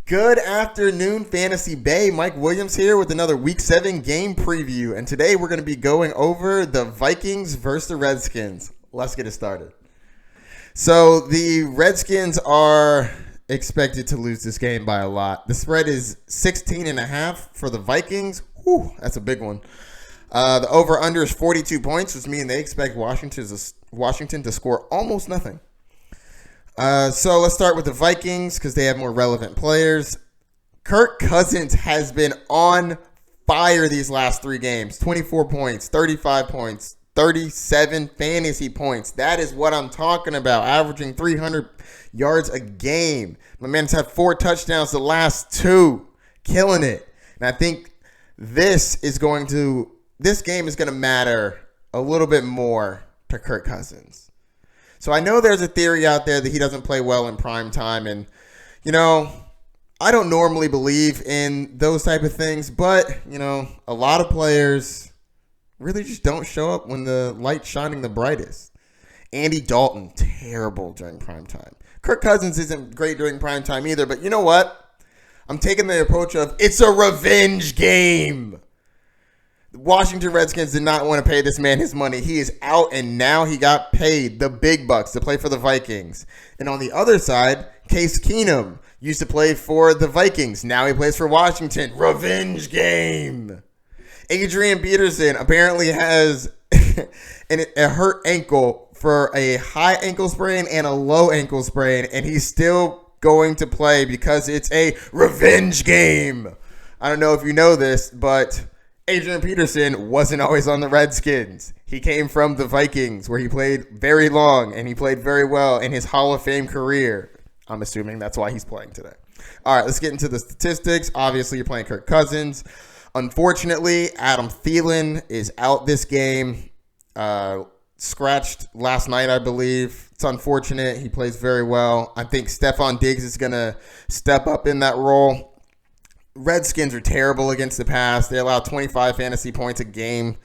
Good afternoon, Fantasy Bay. Mike Williams here with another Week 7 game preview. And today we're going to be going over the Vikings versus the Redskins. Let's get it started. So the Redskins are expected to lose this game by a lot. The spread is 16.5 for the Vikings. Whew, that's a big one. The over-under is 42 points, which means they expect Washington to score almost nothing. So let's start with the Vikings because they have more relevant players. Kirk Cousins has been on fire these last 3 games. 24 points, 35 points, 37 fantasy points. That is what I'm talking about, averaging 300 yards a game. My man's had 4 touchdowns the last 2, killing it. And I think this game is going to matter a little bit more to Kirk Cousins. So I know there's a theory out there that he doesn't play well in prime time. And, I don't normally believe in those type of things. But, a lot of players really just don't show up when the light's shining the brightest. Andy Dalton, terrible during prime time. Kirk Cousins isn't great during prime time either. But you know what? I'm taking the approach of it's a revenge game. The Washington Redskins did not want to pay this man his money. He is out, and now he got paid the big bucks to play for the Vikings. And on the other side, Case Keenum used to play for the Vikings. Now he plays for Washington. Revenge game. Adrian Peterson apparently has a hurt ankle for a high ankle sprain and a low ankle sprain, and he's still going to play because it's a revenge game. I don't know if you know this, but Adrian Peterson wasn't always on the Redskins. He came from the Vikings, where he played very long, and he played very well in his Hall of Fame career. I'm assuming that's why he's playing today. All right, let's get into the statistics. Obviously, you're playing Kirk Cousins. Unfortunately, Adam Thielen is out this game. Scratched last night, I believe. It's unfortunate. He plays very well. I think Stephon Diggs is going to step up in that role. Redskins are terrible against the pass. They allow 25 fantasy points a game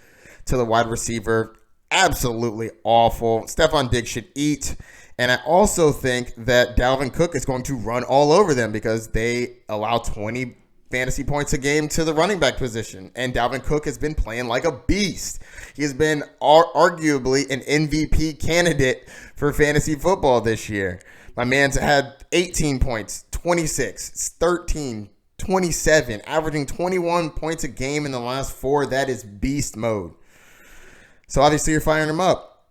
to the wide receiver. Absolutely awful. Stephon Diggs should eat. And I also think that Dalvin Cook is going to run all over them because they allow 20 fantasy points a game to the running back position. And Dalvin Cook has been playing like a beast. He has been arguably an MVP candidate for fantasy football this year. My man's had 18 points, 26, 13, 27, averaging 21 points a game in the last 4. That is beast mode. So obviously you're firing him up.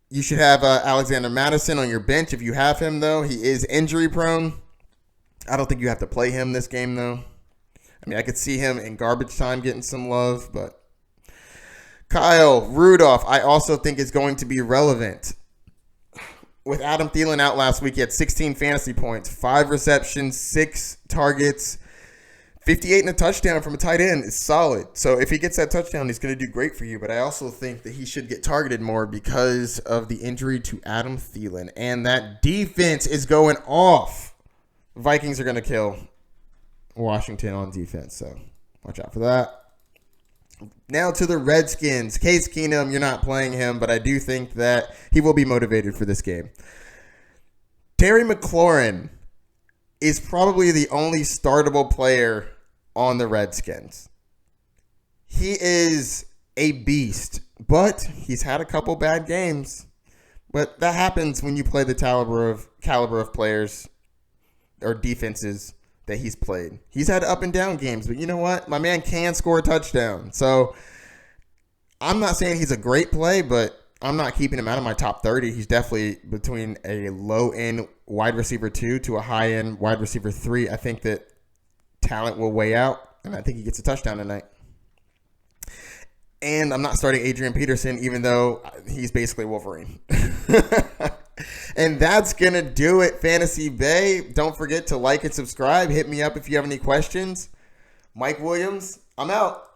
You should have Alexander Madison on your bench if you have him, though. He is injury prone. I don't think you have to play him this game, though. I mean, I could see him in garbage time getting some love, but Kyle Rudolph, I also think is going to be relevant. With Adam Thielen out last week, he had 16 fantasy points, 5 receptions, 6 targets, 58 and a touchdown from a tight end is solid. So if he gets that touchdown, he's going to do great for you. But I also think that he should get targeted more because of the injury to Adam Thielen. And that defense is going off. Vikings are going to kill Washington on defense. So watch out for that. Now to the Redskins. Case Keenum, you're not playing him, but I do think that he will be motivated for this game. Terry McLaurin is probably the only startable player on the Redskins. He is a beast, but he's had a couple bad games. But that happens when you play the caliber of players or defenses that he's played. He's had up and down games, but you know what? My man can score a touchdown. So I'm not saying he's a great play, but I'm not keeping him out of my top 30. He's definitely between a low-end wide receiver 2 to a high-end wide receiver 3. I think that talent will weigh out, and I think he gets a touchdown tonight. And I'm not starting Adrian Peterson, even though he's basically Wolverine. And that's going to do it, Fantasy Bay. Don't forget to like and subscribe. Hit me up if you have any questions. Mike Williams, I'm out.